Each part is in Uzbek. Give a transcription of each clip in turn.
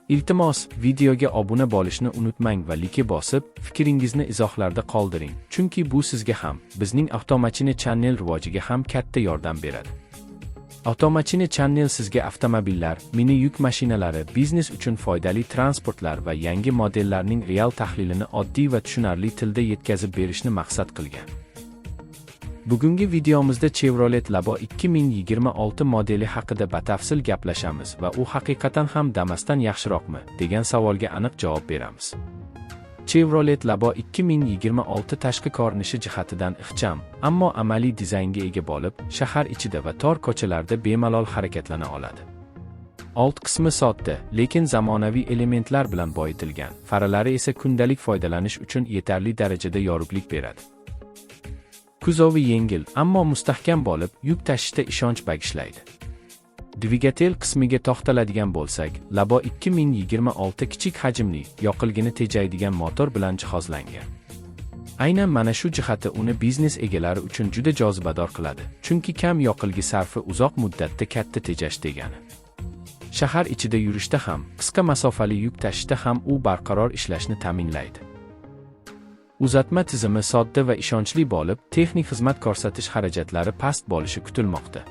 Iltimos, videoga obuna bo'lishni unutmang va like bosib, fikringizni izohlarda qoldiring, chunki bu sizga ham, bizning Avtomashina Channel rivojiga ham katta yordam beradi. Avtomashina Channel sizga avtomobillar, mini yuk mashinalari, biznes uchun foydali transportlar va yangi modellarning real tahlilini oddiy va tushunarli tilda yetkazib berishni maqsad qilgan. Bugungi videomizda Chevrolet Labo 2026 modeli haqida batafsil gaplashamiz va u haqiqatan ham Damas'dan yaxshiroqmi degan savolga aniq javob beramiz. Chevrolet Labo 2026 tashqi ko'rinishi jihatidan ixcham, ammo amaliy dizaynga ega bo'lib, shahar ichida va tor ko'chalarda bemalol harakatlana oladi. Old qismi sodda, lekin zamonaviy elementlar bilan boyitilgan, faralari esa kundalik foydalanish uchun yetarli darajada yorug'lik beradi. Kuzovi yengil, ammo mustahkam bo'lib, yuk tashishda ishonch bag'ishlaydi. Dvigatel qismiga to'xtaladigan bo'lsak, Labo 2026 kichik hajmli, yoqilg'ini tejaydigan motor bilan jihozlangan. Aynan mana shu jihati uni biznes egalari uchun juda jozibador qiladi, chunki kam yoqilg'i sarfi uzoq muddatda katta tejash degani. Shahar ichida yurishda ham, qisqa masofali yuk tashishda ham u barqaror ishlashni ta'minlaydi. Uzatma tizimi sodda va ishonchli bo'lib, texnik xizmat ko'rsatish xarajatlari past bo'lishi kutilmoqda.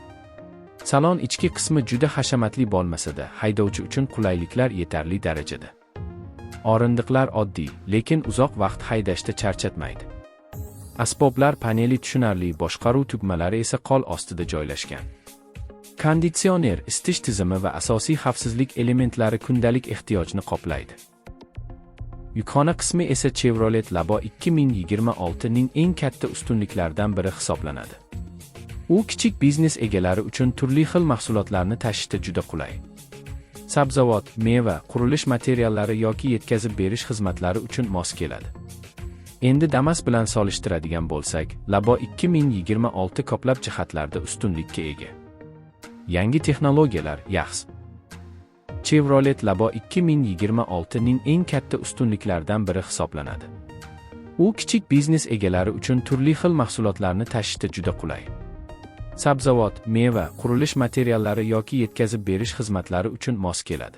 Salon ichki qismi juda hashamatli bo'lmasa-da, haydovchi uchun qulayliklar yetarli darajada. O'rindiqlar oddiy, lekin uzoq vaqt haydashda charchatmaydi. Asboblar paneli tushunarli, boshqaruv tugmalari esa qo'l ostida joylashgan. Konditsioner, isitish tizimi va asosiy xavfsizlik elementlari kundalik ehtiyojni qoplaydi. Yukxona qismi esa Chevrolet Labo 2026 ning eng katta ustunliklaridan biri hisoblanadi. U kichik biznes egalari uchun turli xil mahsulotlarni tashishda juda qulay. Sabzavot, meva, qurilish materiallari yoki yetkazib berish xizmatlari uchun mos keladi. Endi Damas bilan solishtiradigan bo'lsak, Labo 2026 ko'plab jihatlarda ustunlikka ega. Yangi texnologiyalar, yaxshi. Chevrolet Labo 2026 ning eng katta ustunliklaridan biri hisoblanadi. U kichik biznes egalari uchun turli xil mahsulotlarni tashishda juda qulay. Sabzavot, meva, qurilish materiallari yoki yetkazib berish xizmatlari uchun mos keladi.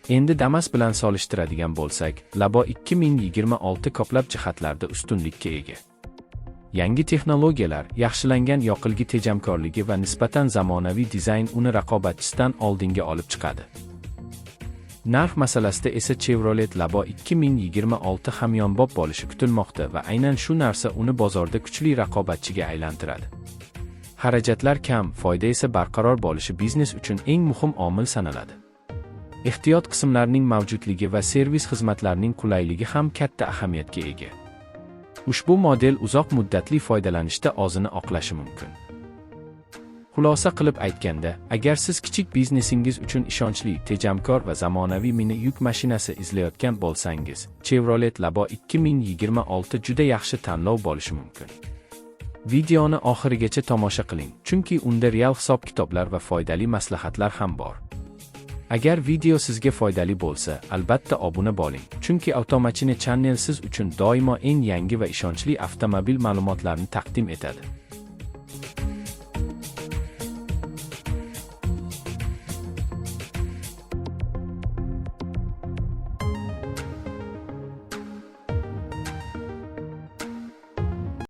Endi Damas bilan solishtiradigan bo'lsak, Labo 2026 ko'plab jihatlarda ustunlikka ega. Yangi texnologiyalar, yaxshilangan yoqilg'i tejamkorligi va nisbatan zamonaviy dizayn uni raqobatchisidan oldinga olib chiqadi. Narx masalasida esa Chevrolet Labo 2026 hamyonbop bo'lishi kutilmoqda va aynan shu narsa uni bozorda kuchli raqobatchiga aylantiradi. Xarajatlar kam, foyda esa barqaror bo'lishi biznes uchun eng muhim omil sanaladi. Ehtiyot qismlarining mavjudligi va servis xizmatlarining qulayligi ham katta ahamiyatga ega. Ushbu model uzoq muddatli foydalanishda o'zini oqlashi mumkin. Xulosa qilib aytganda, agar siz kichik biznesingiz uchun ishonchli, tejamkor va zamonaviy mini yuk mashinasi izlayotgan bo'lsangiz, Chevrolet Labo 2026 juda yaxshi tanlov bo'lishi mumkin. Videoni oxirigacha tomosha qiling, chunki unda real hisob-kitoblar va foydali maslahatlar ham bor. Agar video sizga foydali bo'lsa, albatta obuna bo'ling, chunki Avtomashina Channel siz uchun doimo eng yangi va ishonchli avtomobil ma'lumotlarini taqdim etadi.